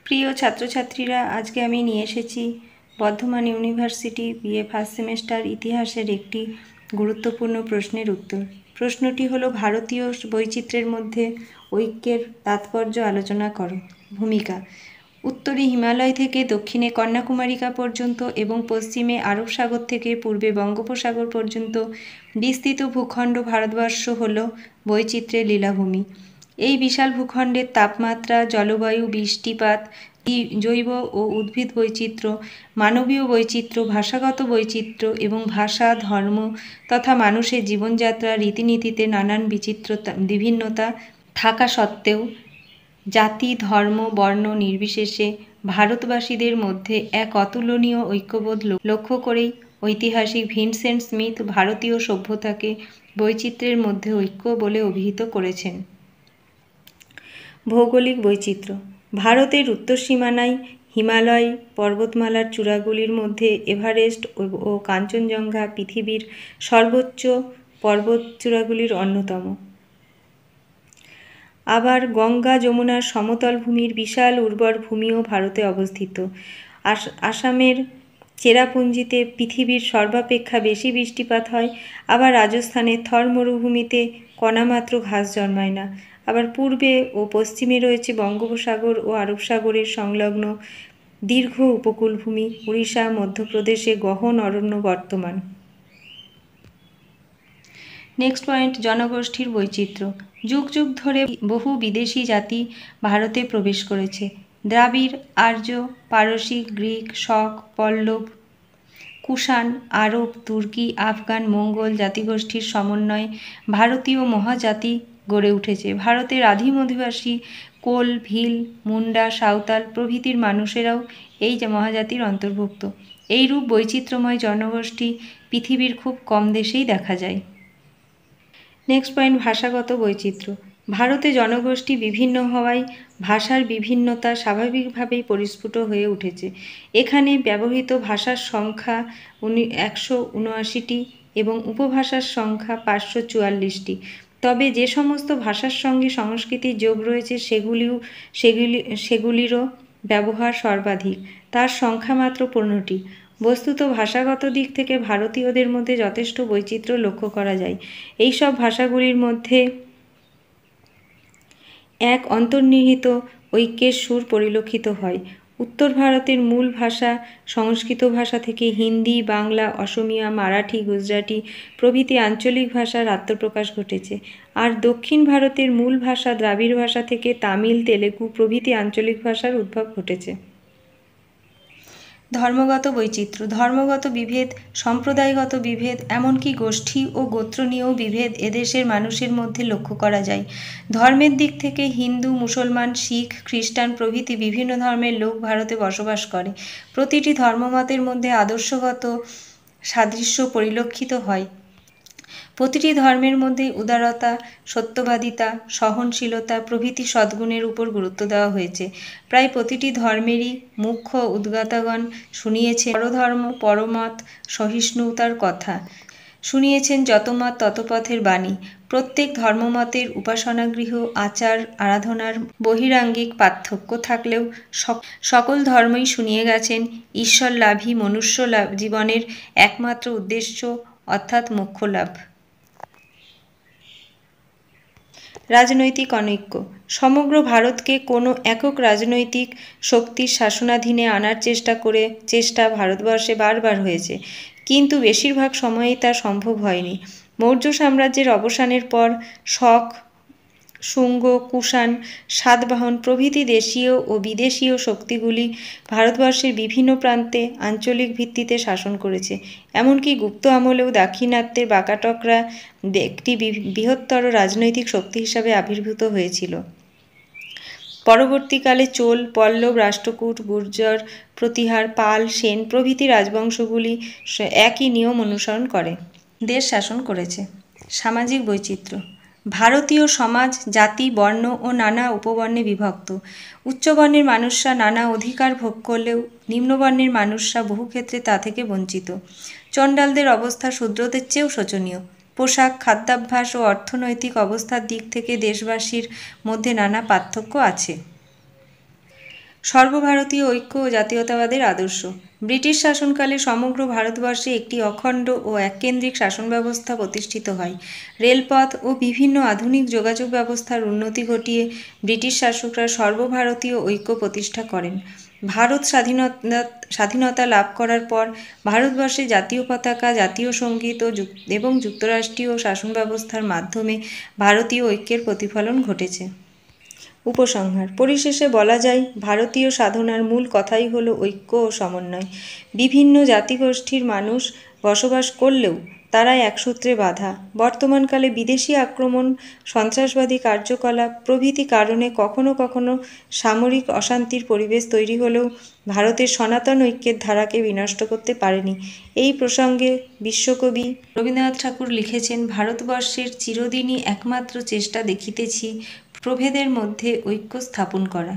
প্রিয় ছাত্রছাত্রীরা, আজকে আমি নিয়ে এসেছি Bardhaman university BA first semester ইতিহাসের একটি গুরুত্বপূর্ণ প্রশ্নের উত্তর। প্রশ্নটি হলো, ভারতীয় বৈচিত্র্যের মধ্যে ঐক্যের তাৎপর্য আলোচনা করো। ভূমিকা: উত্তরে হিমালয় থেকে দক্ষিণে কন্যাকুমারিকা পর্যন্ত এবং পশ্চিমে আরব সাগর থেকে পূর্বে বঙ্গোপসাগর পর্যন্ত বিস্তৃত ভূখণ্ড ভারতবর্ষ হল বৈচিত্র্যের লীলাভূমি। এই বিশাল ভূখণ্ডের তাপমাত্রা, জলবায়ু, বৃষ্টিপাত, জৈব ও উদ্ভিদ বৈচিত্র্য, মানবীয় বৈচিত্র্য, ভাষাগত বৈচিত্র্য এবং ভাষা, ধর্ম তথা মানুষের জীবনযাত্রা, রীতিনীতিতে নানান বিভিন্নতা থাকা সত্ত্বেও জাতি, ধর্ম, বর্ণ নির্বিশেষে ভারতবাসীদের মধ্যে এক অতুলনীয় ঐক্যবোধ লক্ষ্য করেই ঐতিহাসিক ভিনসেন্ট স্মিথ ভারতীয় সভ্যতাকে বৈচিত্র্যের মধ্যে ঐক্য বলে অভিহিত করেছেন। ভৌগোলিক বৈচিত্র্য: ভারতের উত্তর সীমানায় হিমালয় পর্বতমালার চূড়াগুলির মধ্যে এভারেস্ট ও কাঞ্চনজঙ্ঘা পৃথিবীর সর্বোচ্চ পর্বতচূড়াগুলির অন্যতম। আবার গঙ্গা যমুনার সমতল ভূমির বিশাল উর্বর ভূমিও ভারতে অবস্থিত। আসামের চেরাপুঞ্জিতে পৃথিবীর সর্বাপেক্ষা বেশি বৃষ্টিপাত হয়। আবার রাজস্থানের থর মরুভূমিতে কণামাত্র ঘাস জন্মায় না। আবার পূর্বে ও পশ্চিমে রয়েছে বঙ্গোপসাগর ও আরব সাগরের সংলগ্ন দীর্ঘ উপকূলভূমি। উড়িষ্যা, মধ্যপ্রদেশে গহন অরণ্য বর্তমান। নেক্সট পয়েন্ট, জনগোষ্ঠীর বৈচিত্র্য। যুগ যুগ ধরে বহু বিদেশি জাতি ভারতে প্রবেশ করেছে। দ্রাবিড়, আর্য, পারসিক, গ্রিক, শক, পল্লব, কুষাণ, আরব, তুর্কি, আফগান, মঙ্গোল জাতিগোষ্ঠীর সমন্বয়ে ভারতীয় মহাজাতি গড়ে উঠেছে। ভারতের আদিম অধিবাসী কোল, ভিল, মুন্ডা, সাঁওতাল প্রভৃতির মানুষেরাও এই মহাজাতির অন্তর্ভুক্ত। এইরূপ বৈচিত্র্যময় জনগোষ্ঠী পৃথিবীর খুব কম দেশেই দেখা যায়। নেক্সট পয়েন্ট, ভাষাগত বৈচিত্র্য। ভারতে জনগোষ্ঠী বিভিন্ন হওয়ায় ভাষার বিভিন্নতা স্বাভাবিকভাবেই পরিস্ফুট হয়ে উঠেছে। এখানে ব্যবহৃত ভাষার সংখ্যা 179টি এবং উপভাষার সংখ্যা 544টি। তবে যে সমস্ত ভাষার সঙ্গে সংস্কৃতির যোগ রয়েছে সেগুলিরও ব্যবহার সর্বাধিক, তার সংখ্যা মাত্র 15টি। বস্তুত ভাষাগত দিক থেকে ভারতীয়দের মধ্যে যথেষ্ট বৈচিত্র্য লক্ষ্য করা যায়। এইসব ভাষাগুলির মধ্যে এক অন্তর্নিহিত ঐক্যের সুর পরিলক্ষিত হয়। উত্তর ভারতের মূল ভাষা সংস্কৃত ভাষা থেকে হিন্দি, বাংলা, অসমিয়া, মারাঠি, গুজরাটি প্রভৃতি আঞ্চলিক ভাষার আত্মপ্রকাশ ঘটেছে। আর দক্ষিণ ভারতের মূল ভাষা দ্রাবিড় ভাষা থেকে তামিল, তেলেগু প্রভৃতি আঞ্চলিক ভাষার উদ্ভব ঘটেছে। ধর্মগত বৈচিত্র্য। ধর্মগত বিভেদ, সম্প্রদায়গত বিভেদ, এমনকি গোষ্ঠী ও গোত্র নিয়েও বিভেদ এদেশের মানুষের মধ্যে লক্ষ্য করা যায়। ধর্মের দিক থেকে হিন্দু, মুসলমান, শিখ, খ্রিস্টান প্রভৃতি বিভিন্ন ধর্মের লোক ভারতে বসবাস করে। প্রতিটি ধর্মমতের মধ্যে আদর্শগত সাদৃশ্য পরিলক্ষিত হয়। প্রতিটি ধর্মের মধ্যে উদারতা, সত্যবাদিতা, সহনশীলতা প্রভৃতি সদ্গুণের উপর গুরুত্ব দেওয়া হয়েছে। প্রায় প্রতিটি ধর্মেরই মুখ্য উদ্গাতাগণ শুনিয়েছেন পরধর্ম পরমত সহিষ্ণুতার কথা, শুনিয়েছেন যত মত তত পথের বাণী। প্রত্যেক ধর্মমতের উপাসনাগৃহ, আচার আরাধনার বহিরাঙ্গিক পার্থক্য থাকলেও সকল ধর্মই শুনিয়ে গেছেন ঈশ্বরলাভই মনুষ্য জীবনের একমাত্র উদ্দেশ্য, অর্থাৎ মোক্ষ লাভ। রাজনৈতিক অনৈক্য। সমগ্র ভারতকে কোনো একক রাজনৈতিক শক্তির শাসনাধীনে আনার চেষ্টা ভারতবর্ষে বারবার হয়েছে, কিন্তু বেশিরভাগ সময়েই তা সম্ভব হয়নি। মৌর্য সাম্রাজ্যের অবসানের পর শক, শুঙ্গ, কুষাণ, সাতবাহন প্রভৃতি দেশীয় ও বিদেশীয় শক্তিগুলি ভারতবর্ষের বিভিন্ন প্রান্তে আঞ্চলিক ভিত্তিতে শাসন করেছে। এমনকি গুপ্ত আমলেও দাক্ষিণাত্যের বাকাটকরা একটি বৃহত্তর রাজনৈতিক শক্তি হিসাবে আবির্ভূত হয়েছিল। পরবর্তীকালে চোল, পল্লব, রাষ্ট্রকূট, গুর্জর, প্রতিহার, পাল, সেন প্রভৃতি রাজবংশগুলি একই নিয়ম অনুসরণ করে দেশ শাসন করেছে। সামাজিক বৈচিত্র্য। ভারতীয় সমাজ জাতি, বর্ণ ও নানা উপবর্ণে বিভক্ত। উচ্চবর্ণের মানুষরা নানা অধিকার ভোগ করলেও নিম্নবর্ণের মানুষরা বহু ক্ষেত্রে তা থেকে বঞ্চিত। চণ্ডালদের অবস্থা শূদ্রদের চেয়েও শোচনীয়। পোশাক, খাদ্যাভ্যাস ও অর্থনৈতিক অবস্থার দিক থেকে দেশবাসীর মধ্যে নানা পার্থক্য আছে। সর্বভারতীয় ঐক্য ও জাতীয়তাবাদের আদর্শ। ব্রিটিশ শাসনকালে সমগ্র ভারতবর্ষে একটি অখণ্ড ও এককেন্দ্রিক শাসন ব্যবস্থা প্রতিষ্ঠিত হয়। রেলপথ ও বিভিন্ন আধুনিক যোগাযোগ ব্যবস্থার উন্নতি ঘটিয়ে ব্রিটিশ শাসকরা সর্বভারতীয় ঐক্য প্রতিষ্ঠা করেন। ভারত স্বাধীনতা লাভ করার পর ভারতবর্ষে জাতীয় পতাকা, জাতীয় সঙ্গীত এবং যুক্তরাষ্ট্রীয় শাসন ব্যবস্থার মাধ্যমে ভারতীয় ঐক্যের প্রতিফলন ঘটেছে। উপসংহার। পরিশেষে বলা যায়, ভারতীয় সাধনার মূল কথাই হলো ঐক্য ও সমন্বয়। বিভিন্ন জাতিগোষ্ঠীর মানুষ বসবাস করলেও তারা একসূত্রে বাঁধা। বর্তমানকালে বিদেশি আক্রমণ, সন্ত্রাসবাদী কার্যকলাপ প্রভৃতি কারণে কখনো কখনো সামরিক অশান্তির পরিবেশ তৈরি হলেও ভারতের সনাতন ঐক্যের ধারাকে বিনষ্ট করতে পারেনি। এই প্রসঙ্গে বিশ্বকবি রবীন্দ্রনাথ ঠাকুর লিখেছেন, ভারতবর্ষের চিরদিনই একমাত্র চেষ্টা দেখিতেছি প্রভেদের মধ্যে ঐক্য স্থাপন করা।